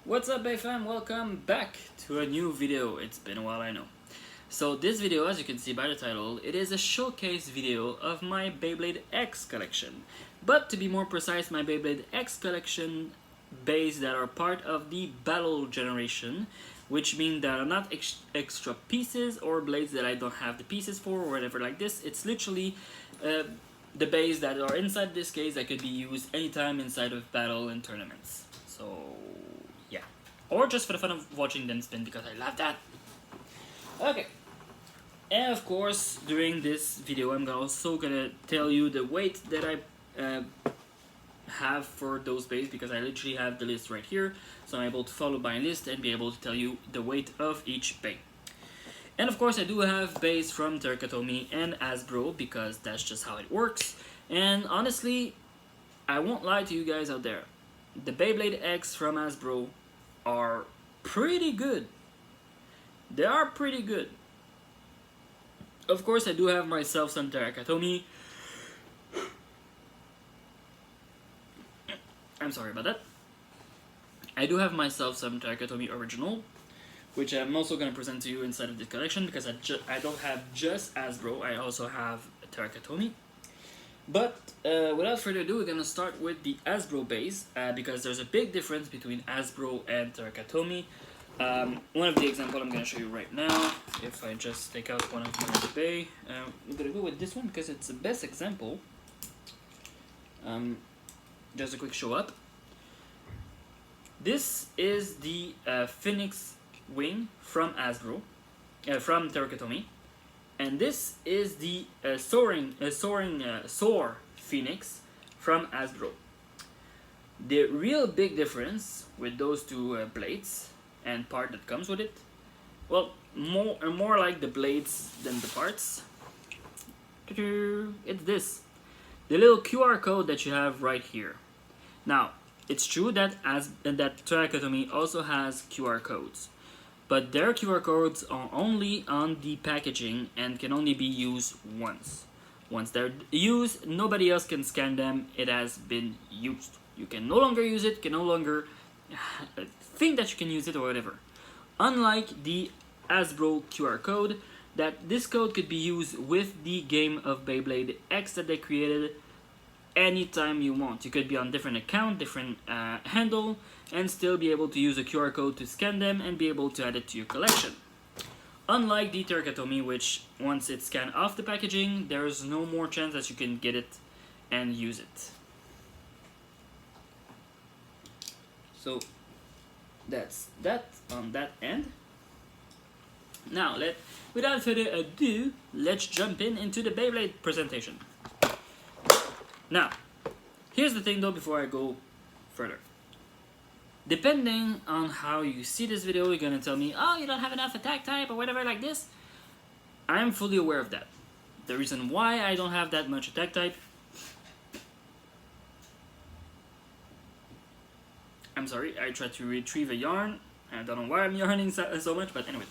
What's up, Bay fam? Welcome back to a new video. It's been a while, I know. So this video, as you can see by the title, it is a showcase video of my Beyblade X collection. But to be more precise, my Beyblade X collection bays that are part of the Battle generation, which means that are not extra pieces or blades that I don't have the pieces for or whatever like this. It's literally the bays that are inside this case that could be used anytime inside of battle and tournaments. So yeah, or just for the fun of watching them spin because I love that. Okay, and of course during this video I'm also gonna tell you the weight that I have for those bays, because I literally have the list right here, so I'm able to follow by list and be able to tell you the weight of each bay. And of course I do have bays from Terrakatomi and Hasbro, because that's just how it works. And honestly, I won't lie to you guys out there, the Beyblade X from Hasbro are pretty good. They are pretty good. Of course I do have myself some Terrakatomi. I'm sorry about that. I do have myself some Terrakatomi original, which I'm also going to present to you inside of this collection, because I don't have just Hasbro, I also have Terrakatomi. But without further ado, we're going to start with the Hasbro base, because there's a big difference between Hasbro and Terrakatomi. One of the examples I'm going to show you right now, if I just take out one of my bay, I'm going to go with this one because it's the best example. Just a quick show up. This is the Phoenix wing from Hasbro, from Terrakatomi, and this is the Soar Phoenix from Hasbro. The real big difference with those two blades and part that comes with it, well, more like the blades than the parts. It's this, the little QR code that you have right here. Now, it's true that that Terrakatomi also has QR codes, but their QR codes are only on the packaging and can only be used once. Once they're used, nobody else can scan them. It has been used. You can no longer use it, can no longer think that you can use it or whatever. Unlike the Hasbro QR code, that this code could be used with the game of Beyblade X that they created anytime you want. You could be on different account, different handle, and still be able to use a QR code to scan them and be able to add it to your collection. Unlike the Terrakatomi, which once it's scanned off the packaging, there's no more chance that you can get it and use it. So that's that on that end. Now, without further ado, let's jump into the Beyblade presentation. Now, here's the thing though, before I go further. Depending on how you see this video, you're gonna tell me, oh, you don't have enough attack type or whatever like this. I'm fully aware of that. The reason why I don't have that much attack type, I'm sorry, I tried to retrieve a yarn. I don't know why I'm yarning so much, but anyway.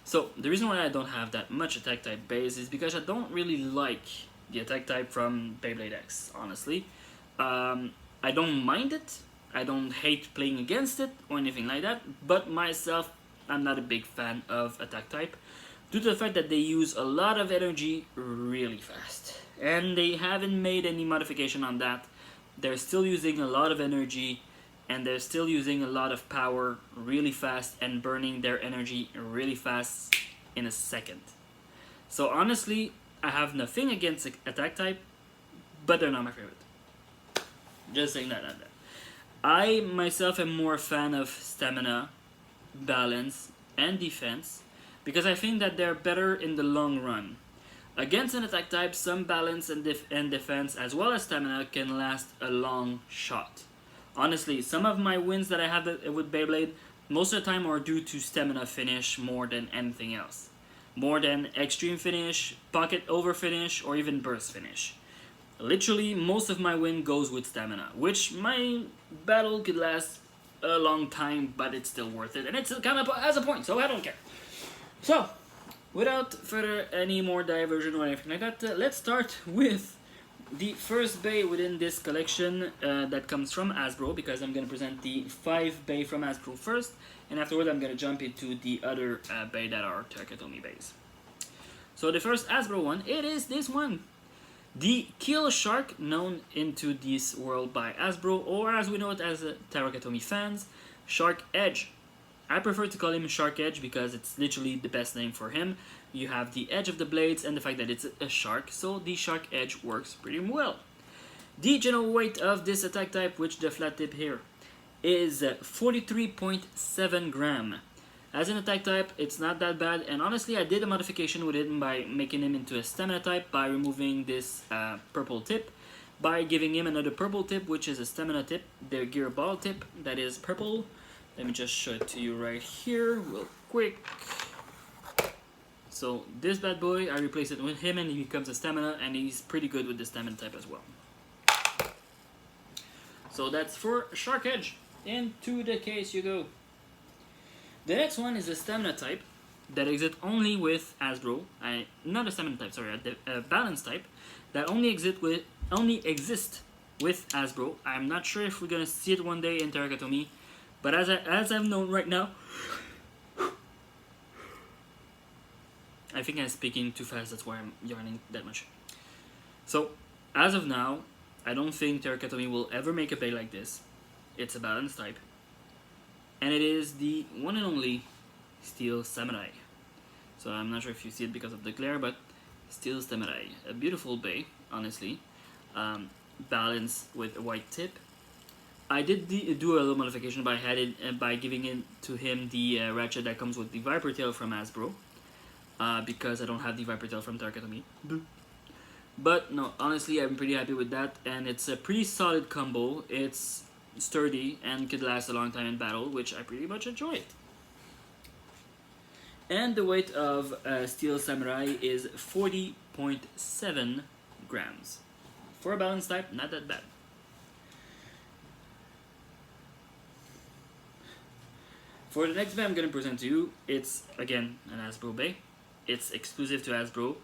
So, the reason why I don't have that much attack type base is because I don't really like the attack type from Beyblade X, honestly. I don't mind it, I don't hate playing against it or anything like that, but myself, I'm not a big fan of attack type due to the fact that they use a lot of energy really fast, and they haven't made any modification on that. They're still using a lot of energy, and they're still using a lot of power really fast and burning their energy really fast in a second. So honestly, I have nothing against attack type, but they're not my favorite. Just saying that. I myself am more a fan of stamina, balance, and defense, because I think that they're better in the long run. Against an attack type, some balance and defense as well as stamina can last a long shot. Honestly, some of my wins that I have with Beyblade, most of the time are due to stamina finish more than anything else. More than extreme finish, pocket over finish, or even burst finish. Literally, most of my win goes with stamina, which my battle could last a long time, but it's still worth it, and it's kind of as a point, so I don't care. So, without further any more diversion or anything like that, let's start with the first bay within this collection that comes from Hasbro, because I'm going to present the 5 bay from Hasbro first, and afterwards I'm going to jump into the other bay that are Takatomi bays. So the first Hasbro one, it is this one. The Kill Shark, known into this world by Hasbro, or as we know it as Takatomi fans, Shark Edge. I prefer to call him Shark Edge because it's literally the best name for him. You have the edge of the blades and the fact that it's a shark, so the Shark Edge works pretty well. The general weight of this attack type, which the flat tip here, is 43.7 gram. As an attack type, it's not that bad, and honestly I did a modification with it by making him into a stamina type by removing this purple tip, by giving him another purple tip, which is a stamina tip, the gear ball tip that is purple. Let me just show it to you right here real quick. So this bad boy, I replace it with him and he becomes a stamina, and he's pretty good with the stamina type as well. So that's for Shark Edge. Into the case you go. The next one is a stamina type that exists only with Hasbro. Not a stamina type, sorry, a balance type that only exists with Hasbro. I'm not sure if we're gonna see it one day in Takatomi, but as I've known right now, I think I'm speaking too fast, that's why I'm yarning that much. So, as of now, I don't think Takatomi will ever make a bay like this. It's a balance type. And it is the one and only Steel Samurai. So I'm not sure if you see it because of the glare, but Steel Samurai. A beautiful bay, honestly. Balanced with a white tip. I did do a little modification by giving it to him the ratchet that comes with the Viper Tail from Hasbro. Because I don't have the Viper Tail from Takatomi. But no, honestly I'm pretty happy with that, and it's a pretty solid combo. It's sturdy and could last a long time in battle, which I pretty much enjoy. And the weight of Steel Samurai is 40.7 grams. For a balance type, not that bad. For the next bay I'm going to present to you, it's again an Hasbro bay. It's exclusive to Hasbro.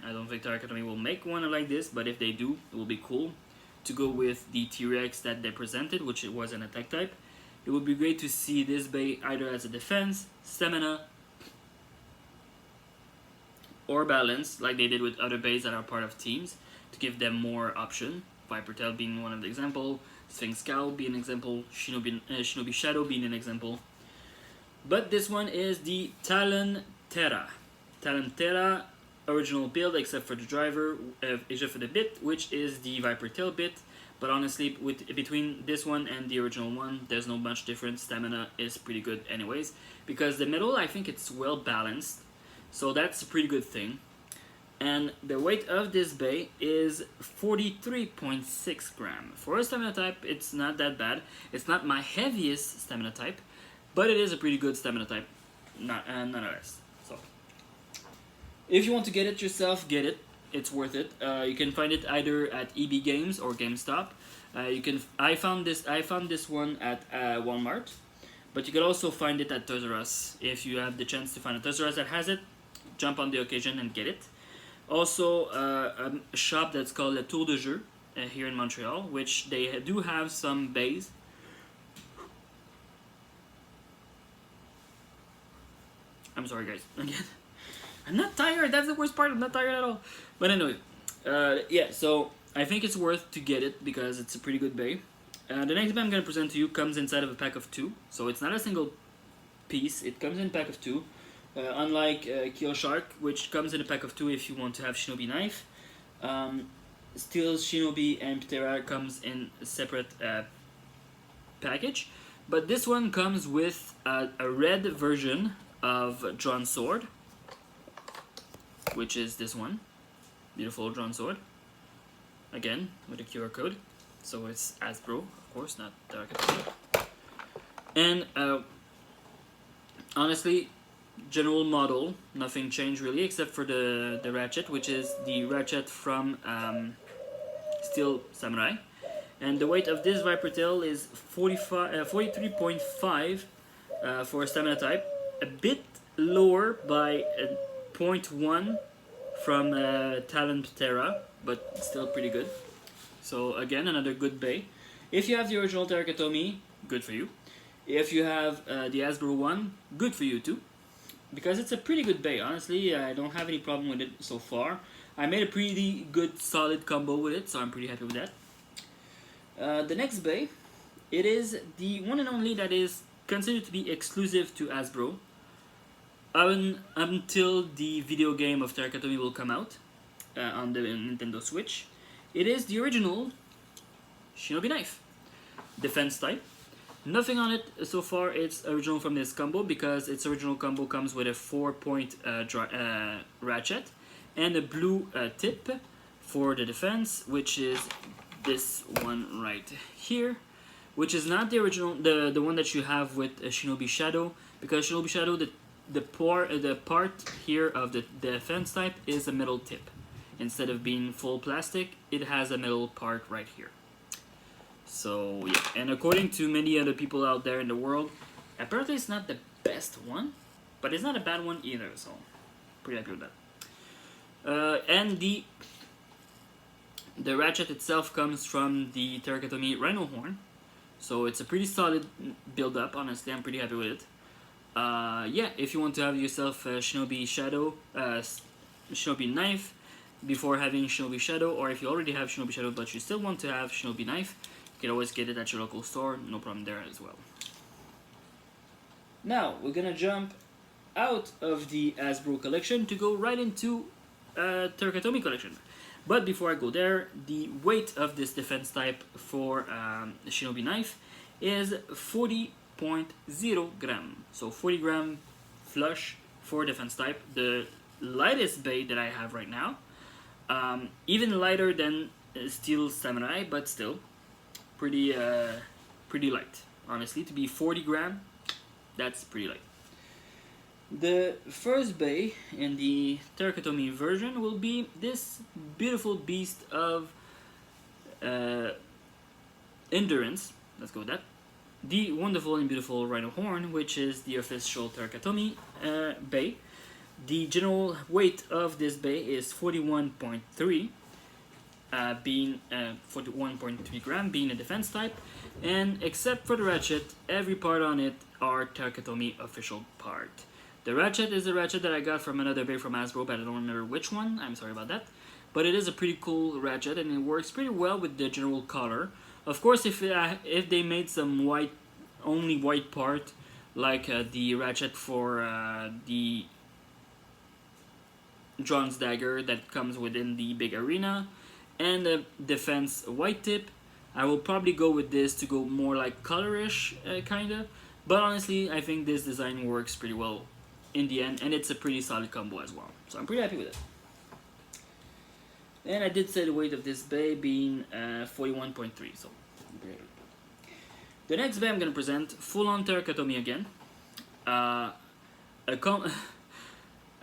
I don't think Takatomi will make one like this, but if they do, it will be cool to go with the T-Rex that they presented, which it was an attack type. It would be great to see this bay either as a defense, stamina, or balance, like they did with other bays that are part of teams, to give them more option. Viper Tail being one of the example, Sphinx Scowl being an example, Shinobi Shadow being an example. But this one is the Talon Terra. Talon Terra, original build except for the driver, except for the bit, which is the Viper Tail bit. But honestly, between this one and the original one, there's no much difference. Stamina is pretty good anyways, because the metal, I think it's well balanced, so that's a pretty good thing. And the weight of this bay is 43.6 gram. For a stamina type, it's not that bad. It's not my heaviest stamina type, but it is a pretty good stamina type, nonetheless. So, if you want to get it yourself, get it. It's worth it. You can find it either at EB Games or GameStop. I found this one at Walmart, but you can also find it at Toys R Us. If you have the chance to find a Toys R Us that has it, jump on the occasion and get it. Also, a shop that's called Le Tour de Jeu here in Montreal, which they do have some bays. I'm sorry, guys. Again, I'm not tired. That's the worst part. I'm not tired at all. But anyway, yeah. So I think it's worth to get it because it's a pretty good bay. The next bay I'm gonna present to you comes inside of a pack of 2, so it's not a single piece. It comes in a pack of 2. Unlike Kill Shark, which comes in a pack of 2 if you want to have Shinobi Knife. Still, Shinobi and Ptera comes in a separate package. But this one comes with a red version of Drawn Sword, which is this one. Beautiful Drawn Sword. Again, with a QR code. So it's Hasbro, of course, not Takatomi. And honestly, general model, nothing changed really except for the ratchet, which is the ratchet from Steel Samurai. And the weight of this Viper Tail is 43.5 for a stamina type, a bit lower by 0.1 from Talon Terra, but still pretty good. So again, another good bay. If you have the original Terracotomy, good for you. If you have the Hasbro one, good for you too. Because it's a pretty good bay, honestly. I don't have any problem with it so far. I made a pretty good solid combo with it, so I'm pretty happy with that. The next bay, it is the one and only that is considered to be exclusive to Hasbro until the video game of Terracotomy will come out on the Nintendo Switch. It is the original Shinobi knife, defense type. Nothing on it so far. It's original from this combo because its original combo comes with a 4-point ratchet and a blue tip for the defense, which is this one right here, which is not the original, the one that you have with Shinobi Shadow, because Shinobi Shadow, the part here of the defense type is a metal tip. Instead of being full plastic, it has a metal part right here. So yeah, and according to many other people out there in the world, apparently it's not the best one, but it's not a bad one either, so pretty happy with that. And the ratchet itself comes from the Terracotomy Rhino Horn, so it's a pretty solid build up. Honestly, I'm pretty happy with it. Yeah, if you want to have yourself a Shinobi Shadow, Shinobi Knife before having Shinobi Shadow, or if you already have Shinobi Shadow but you still want to have Shinobi Knife, you can always get it at your local store, no problem there as well. Now, we're gonna jump out of the Hasbro collection to go right into Terracotomy collection. But before I go there, the weight of this defense type for the Shinobi Knife is 40.0 gram. So 40 gram flush for defense type. The lightest bay that I have right now. Even lighter than Steel Samurai, but still pretty light. Honestly, to be 40 gram, that's pretty light. The first bay in the Terracotomy version will be this beautiful beast of endurance. Let's go with that. The wonderful and beautiful Rhino Horn, which is the official Terracotomy bay. The general weight of this bay is 41.3, being 41.3 gram, being a defense type, and except for the ratchet, every part on it are Terracotomy official part. The ratchet is a ratchet that I got from another bay from Hasbro, but I don't remember which one. I'm sorry about that. But it is a pretty cool ratchet, and it works pretty well with the general color. Of course, if they made some only white part, like the ratchet for the John's dagger that comes within the big arena, and the defense white tip, I will probably go with this to go more like colorish kinda. But honestly, I think this design works pretty well in the end, and it's a pretty solid combo as well. So I'm pretty happy with it. And I did say the weight of this bay being 41.3, so I'm pretty happy. The next bay I'm gonna present, full-on Terracotomy again.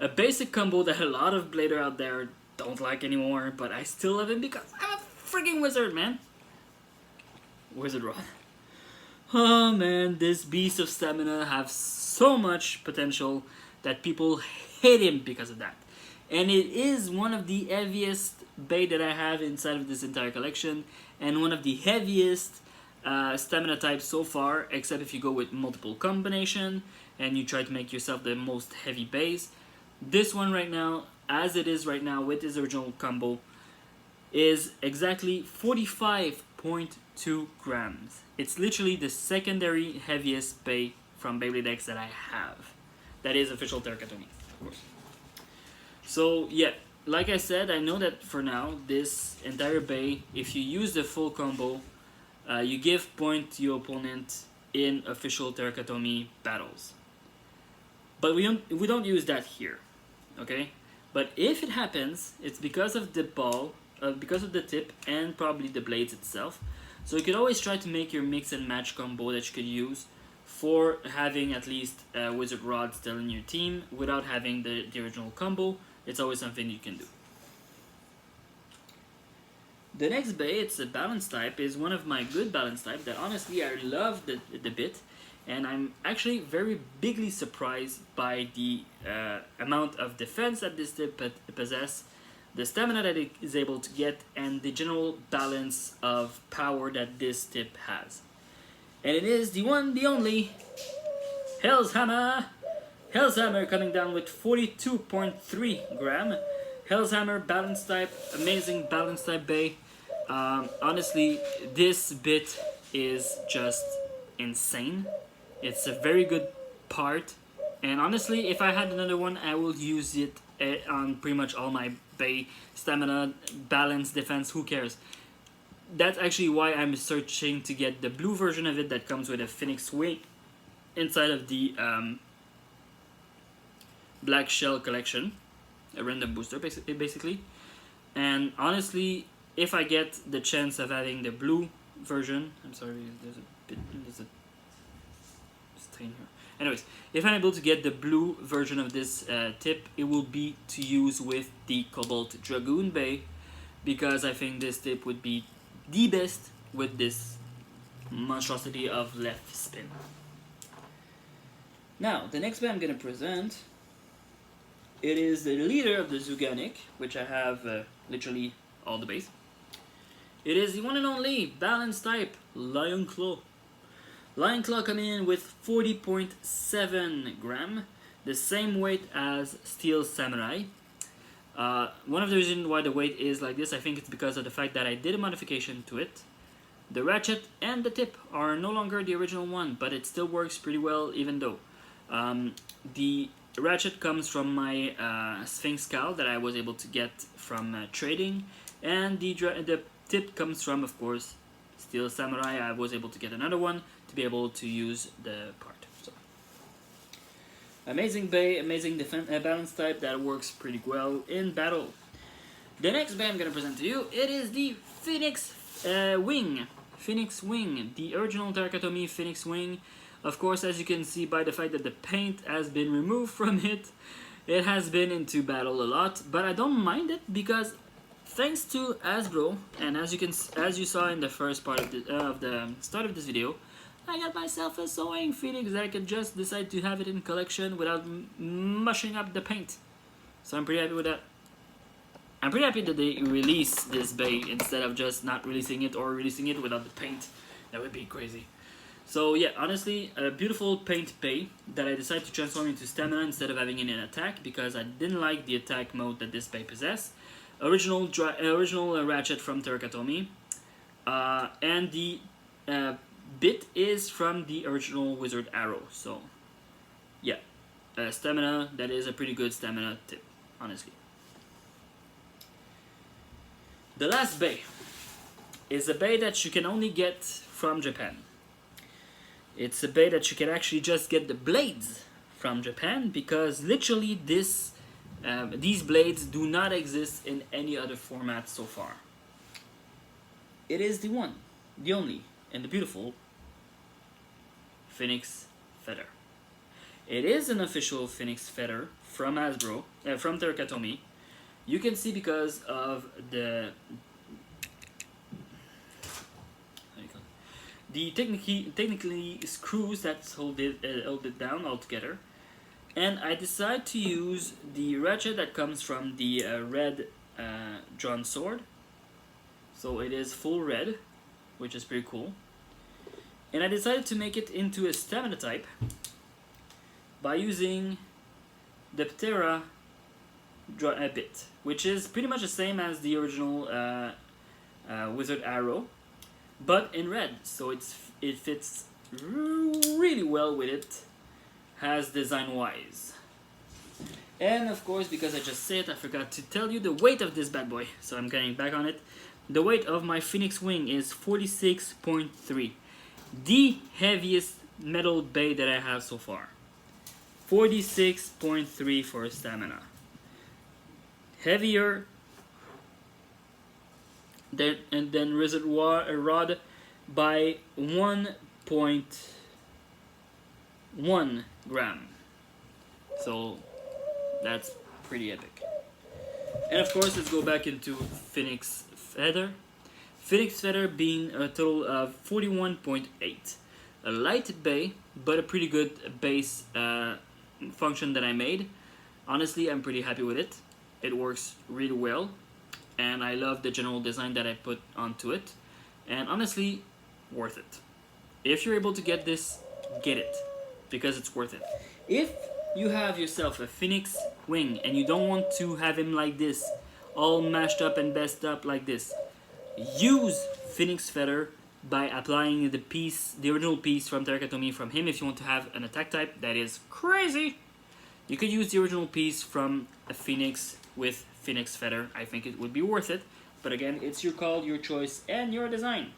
A basic combo that a lot of blader out there don't like anymore, but I still love it because I'm a freaking wizard, man. Wizard Rod. Oh man, this beast of stamina has so much potential that people hate him because of that. And it is one of the heaviest bay that I have inside of this entire collection, and one of the heaviest stamina types so far, except if you go with multiple combination and you try to make yourself the most heavy base. This one right now, as it is right now with his original combo, is exactly 45.2 grams. It's literally the secondary heaviest bay from Beyblade X that I have. That is official Terracotomy, of course. So yeah, like I said, I know that for now, this entire bay, if you use the full combo, you give point to your opponent in official Terracotomy battles. But we don't use that here, okay? But if it happens, it's because of the ball, because of the tip, and probably the blades itself. So you could always try to make your mix and match combo that you could use for having at least Wizard Rod still in your team without having the original combo. It's always something you can do. The next bay, it's a balance type, is one of my good balance type that honestly I love the bit, and I'm actually very bigly surprised by the amount of defense that this tip possesses. the stamina that it is able to get, and the general balance of power that this tip has. And it is the one, the only, Hell's Hammer! Hell's Hammer coming down with 42.3 gram. Hell's Hammer balance type, amazing balance type bay. Honestly, this bit is just insane. It's a very good part, and honestly, if I had another one, I will use it on pretty much all my bay. Stamina, balance, defense, who cares? That's actually why I'm searching to get the blue version of it that comes with a Phoenix wing inside of the Black Shell collection, a random booster basically. And honestly, if I get the chance of having the blue version, I'm sorry, there's a stain here. Anyways, if I'm able to get the blue version of this tip, it will be to use with the Cobalt Dragoon Bay, because I think this tip would be the best with this monstrosity of left spin. Now, the next bay I'm going to present, it is the leader of the Zuganic, which I have literally all the bays. It is the one and only balance type Lion Claw. Lion Claw coming in with 40.7 gram, the same weight as Steel Samurai. One of the reasons why the weight is like this, I think it's because of the fact that I did a modification to it. The ratchet and the tip are no longer the original one, but it still works pretty well even though. The ratchet comes from my Sphinx cowl that I was able to get from trading, and the tip comes from, of course, Steel Samurai. I was able to get another one to be able to use the part. So, amazing bay, amazing balance type that works pretty well in battle. The next bay I'm going to present to you, it is the Phoenix Wing. Phoenix Wing, the original Tarakatomi Phoenix Wing. Of course, as you can see by the fact that the paint has been removed from it, it has been into battle a lot, but I don't mind it because thanks to Hasbro, and as you saw in the first part of the start of this video, I got myself a sewing Phoenix that I could just decide to have it in collection without mushing up the paint. So I'm pretty happy with that. I'm pretty happy that they release this bay instead of just not releasing it or releasing it without the paint. That would be crazy. So yeah, honestly, a beautiful paint bay that I decided to transform into stamina instead of having it in attack because I didn't like the attack mode that this bay possessed. Original ratchet from Tarakatomi, and the bit is from the original Wizard Arrow. So yeah, stamina, that is a pretty good stamina tip, honestly. The last bay is a bay that you can only get from Japan. It's a bay that you can actually just get the blades from Japan because literally these blades do not exist in any other format so far. It is the one, the only, and the beautiful Phoenix Feather. It is an official Phoenix Feather from Hasbro, from Tarakatomi. You can see because of the technically screws that hold it down altogether. And I decided to use the ratchet that comes from the red drawn sword. So it is full red, which is pretty cool. And I decided to make it into a stamina type by using the Ptera bit, which is pretty much the same as the original Wizard Arrow, but in red. So it fits really well with it as design-wise. And of course, because I just said, I forgot to tell you the weight of this bad boy, so I'm getting back on it. The weight of my Phoenix Wing is 46.3, the heaviest metal bay that I have so far. 46.3 for stamina. Heavier than Reservoir Rod by 1.1 gram. So that's pretty epic. And of course, let's go back into Phoenix Feather. Phoenix Feather being a total of 41.8. A light bay, but a pretty good base function that I made. Honestly, I'm pretty happy with it. It works really well. and I love the general design that I put onto it, and honestly, worth it. If you're able to get this, get it, because it's worth it. If you have yourself a Phoenix wing and you don't want to have him like this, all mashed up and messed up like this, use Phoenix Feather by applying the original piece from Terakatomi from him if you want to have an attack type that is crazy. You could use the original piece from a Phoenix with Phoenix Feather. I think it would be worth it. But again, it's your call, your choice, and your design.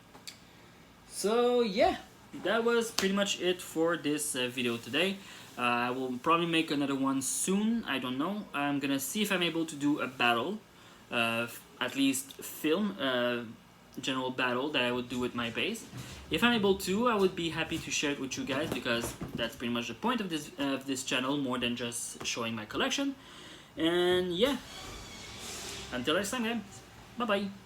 So yeah, that was pretty much it for this video today. I will probably make another one soon, I don't know. I'm gonna see if I'm able to do a battle, at least film general battle that I would do with my base. If I'm able to, I would be happy to share it with you guys, because that's pretty much the point of this channel, more than just showing my collection. And yeah, until next time guys, bye bye.